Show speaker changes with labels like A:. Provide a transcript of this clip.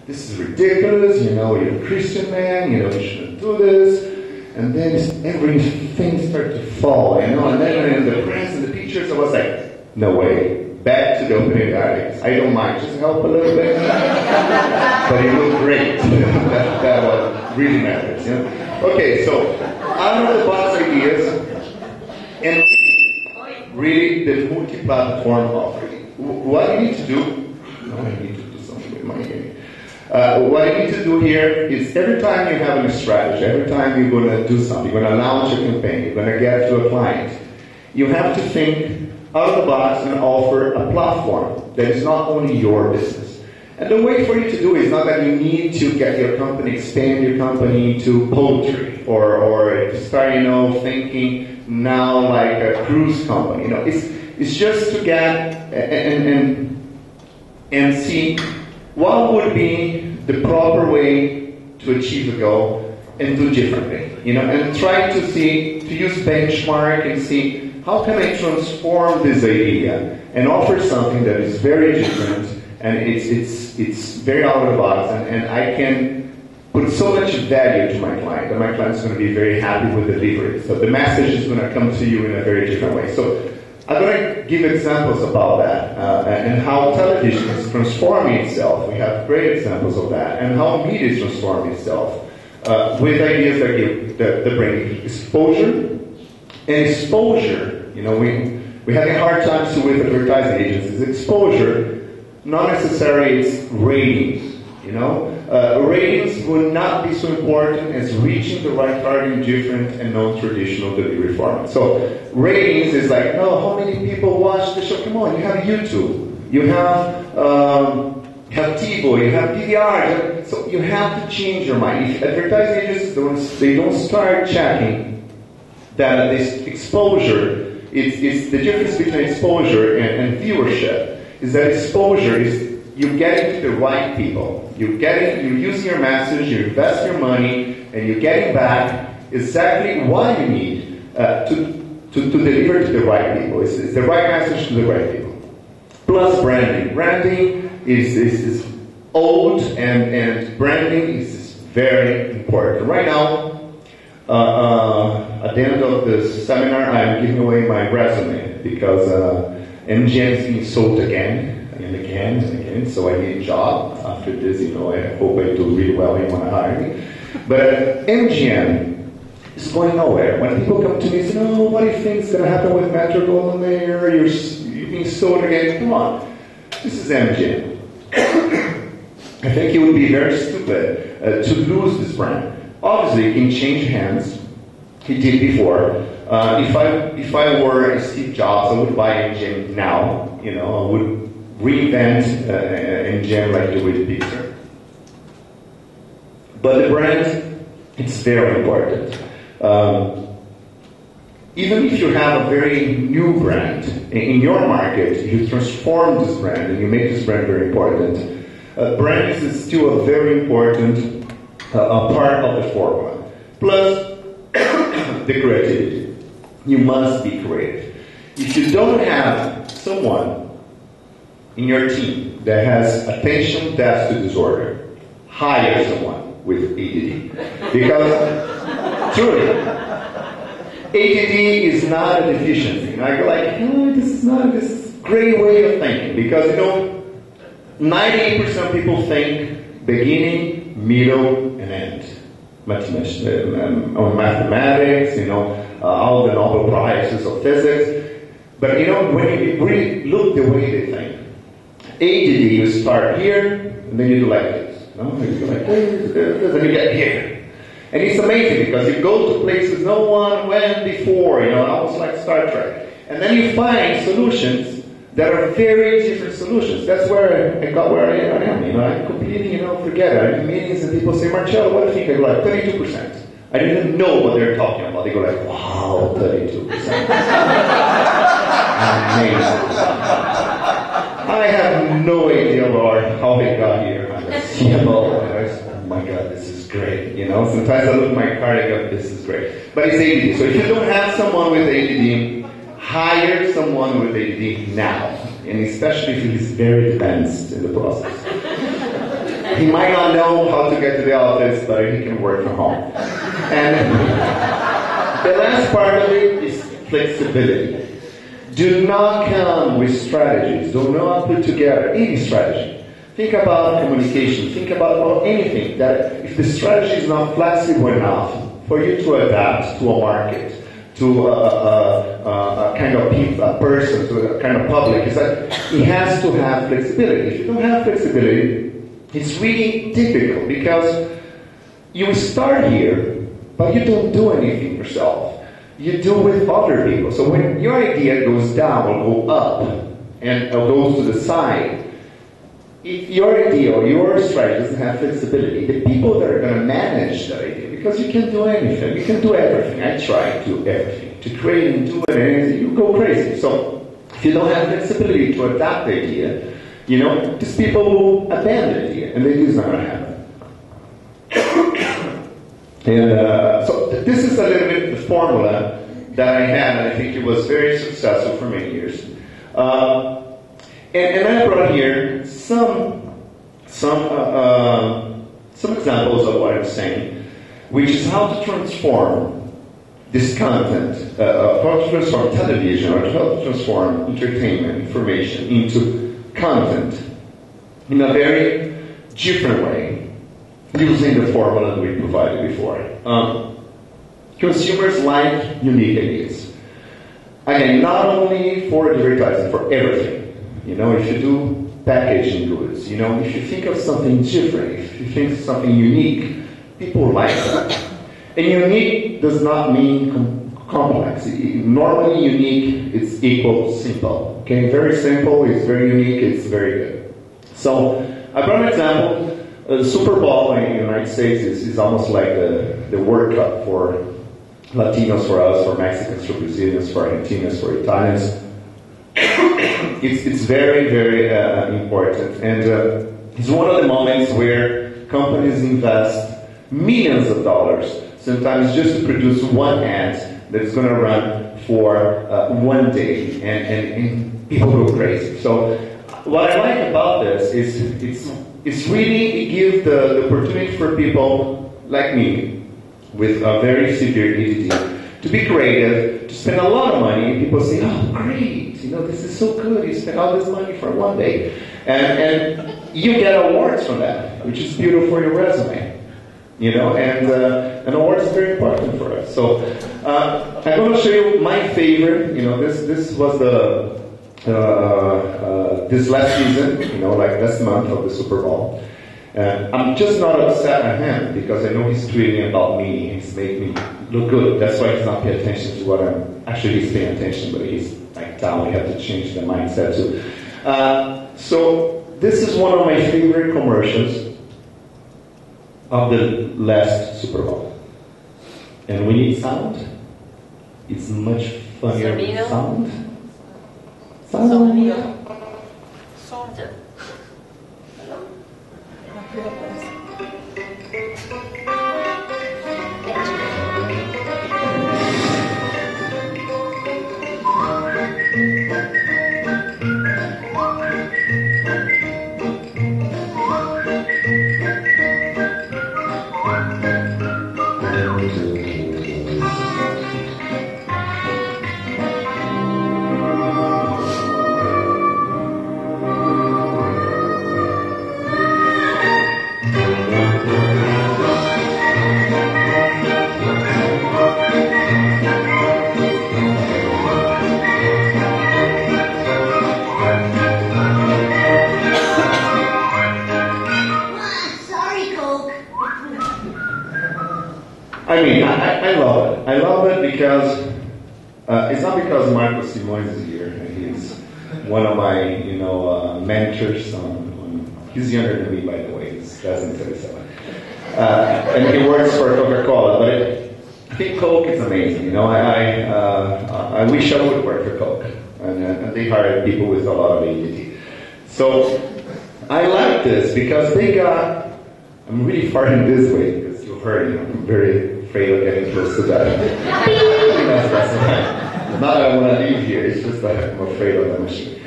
A: this is ridiculous, you're a Christian man, you shouldn't do this. And then everything started to fall, and then in the press and the pictures, I was like, no way, back to the opening dialects. I don't mind, just help a little bit. But it looked great. that was really matters. Okay, so out of the box ideas, and really the multi-platform offering. What you need to do, I need to do something with my game. What you need to do here is every time you're having a strategy, every time you're going to do something, you're going to launch a campaign, you're going to get to a client, you have to think out of the box and offer a platform that is not only your business. And the way for you to do it is not that you need to get your company, expand your company to poultry or to start, thinking now like a cruise company. It's just to get and see what would be the proper way to achieve a goal and do differently, and try to use benchmark and see how can I transform this idea and offer something that is very different and it's very out of the box and I can put so much value to my client that my client is going to be very happy with the delivery. So the message is going to come to you in a very different way. So I'm going to give examples about that and how television is transforming itself. We have great examples of that. And how media is transforming itself with ideas that bring exposure. And exposure, we're having hard times with advertising agencies. Exposure, not necessarily it's ratings. Ratings would not be so important as reaching the right target in different and non-traditional delivery formats. So ratings is like, no, how many people watch the show? Come on, you have YouTube, you have TiVo, you have PVR. So you have to change your mind. If advertising agencies don't start checking that this exposure, it's the difference between exposure and viewership is that exposure is you getting to the right people. You're using your message, you invest your money, and you're getting back exactly what you need to deliver to the right people. It's the right message to the right people. Plus branding. Branding is old and branding is very important. Right now, at the end of this seminar, I'm giving away my resume because MGM is being sold again and again and again, so I need a job. After this, I hope I do really well, you want to hire me. But MGM is going nowhere. When people come to me and say, what do you think is going to happen with Metro Goldwyn Mayer? You're being sold again. Come on. This is MGM. I think it would be very stupid to lose this brand. Obviously, it can change hands. He did before. If I were Steve Jobs, I would buy MGM now. I would reinvent MGM like the way Pixar. But the brand, it's very important. Even if you have a very new brand in your market, you transform this brand and you make this brand very important. Brands is still a very important part of the formula. Plus, the creativity. You must be creative. If you don't have someone in your team that has attention deficit disorder, hire someone with ADD. Because, truly, ADD is not a deficiency. You're like, this is a great way of thinking. Because, 98% of people think beginning, middle, and end. On mathematics, all the Nobel Prizes of physics. But, when you really look the way they think, ADD, you start here, and then you do like this. You go like this, and you get here. And it's amazing because you go to places no one went before, almost like Star Trek. And then you find solutions that are very different solutions. That's where I got where I am. I completely, forget it. I'm in meetings and people say, Marcello, what do you think? I go like, 32%. I didn't even know what they're talking about. They go like, wow, 32%. Amazing. I have no idea, Lord, how I got here. I'm a CMO. Oh my God, this is great. Sometimes I look at my car and I go, this is great. But it's ADD. So if you don't have someone with ADD, hire someone with ADD now. And especially if he's very advanced in the process. He might not know how to get to the office, but he can work from home. And the last part of it is flexibility. Do not come with strategies. Do not put together any strategy. Think about communication. Think about anything. That if the strategy is not flexible enough for you to adapt to a market, to a kind of person, to a kind of public, is that it has to have flexibility. If you don't have flexibility, it's really difficult because you start here, but you don't do anything yourself. You do with other people. So when your idea goes down or go up and goes to the side, if your idea or your strategy doesn't have flexibility, the people that are going to manage that idea, because you can do anything, you can do everything. I try to do everything, to create and do it, and you go crazy. So if you don't have flexibility to adapt the idea, these people will abandon the idea, and the idea is not going to happen. And so this is a little bit the formula that I had, and I think it was very successful for many years. And I brought here some examples of what I'm saying, which is how to transform this content, how to transform television, or how to transform entertainment, information into content in a very different way, using the formula that we provided before. Consumers like unique ideas. Again, not only for advertising, for everything. If you do packaging goods, if you think of something different, if you think of something unique, people like that. And unique does not mean complex. Normally unique is equal simple. Okay, very simple, it's very unique, it's very good. So, I brought an example. The Super Bowl in the United States is almost like the World Cup for Latinos, for us, for Mexicans, for Brazilians, for Argentinians, for Italians. It's very, very important. And it's one of the moments where companies invest millions of dollars, sometimes just to produce one ad that's going to run for one day, and people go crazy. So what I like about this is it gives the opportunity for people like me with a very severe ADD to be creative, to spend a lot of money, and people say, oh great, this is so good, you spent all this money for one day. And you get awards from that, which is beautiful for your resume. And awards are very important for us. So I'm going to show you my favorite. This was this last season, like last month of the Super Bowl. I'm just not upset at him because I know he's tweeting about me. He's making me look good. That's why he's not paying attention to what I'm actually. He's paying attention, but he's like down. We have to change the mindset too. So this is one of my favorite commercials of the last Super Bowl. And we need sound. It's much funnier with sound. Sound. I love it. I love it because it's not because Marco Simões is here. He's one of my, mentors. He's younger than me, by the way. He's 37. And he works for Coca-Cola. But I think Coke is amazing. I wish I would work for Coke. And they hired people with a lot of ADD. So I like this because they got. I'm really farting this way because you heard. I'm very afraid of getting close to that. That's not that I want to leave here. It's just that I'm afraid of the machine.